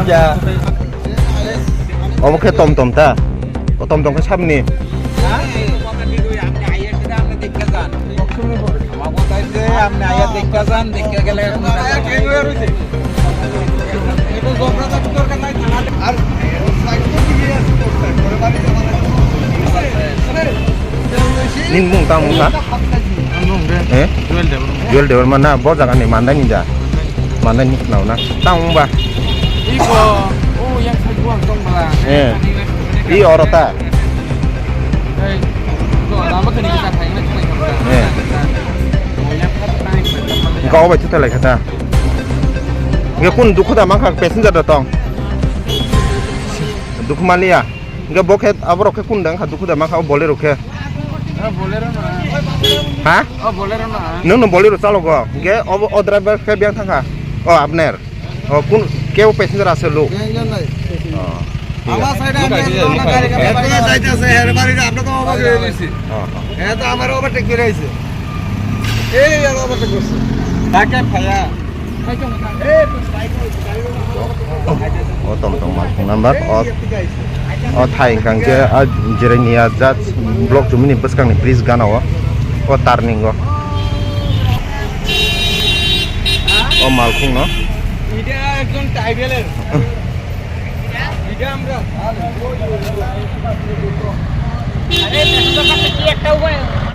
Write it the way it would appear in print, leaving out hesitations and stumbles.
ninja. Oh, ke tom-tom ta. Oh, tom-tom ke samni. আপনি আয়া দেখা যান দেখা গেলে Nin mung ta mung ta. Eh? Jual deh mana? Bawa jangan nih mana ninja. Mana nih nau na? Tang ba. Ipo, oh yang saya buang dong malah. I orota. Kok lama kan kita tanya cuma kamera. Kau baca tu lagi kata. Nggak pun duk dah mangkak passenger datang. Duk Malia. Nggak boket abro ke kundang duk dah mangkak boleh roke. Bolero na. Hah? Oh bolero na. Nung boleh calo go. Nggak oh driver ke biang tangka. Oh abner. Oh kun kau passenger asal lu. Oh. আমার সাইডে আমি একটা গাড়ি কাছে যাইতেছে এর বাড়িতে আপনাকে ওভার করে দিয়েছি হ্যাঁ তো আমার ওভারটেক করে আইছে এই আর ওভারটেক করছে তাকে ভাইয়া Oh tom-tom malpung number oh thai kang je jere nia jat blok jumini bus kang ni bridge gana oh turning go oh malpung no এটা একজন টাইবেলের এটা আমরা আরে 100 টাকা কি একটা উপায়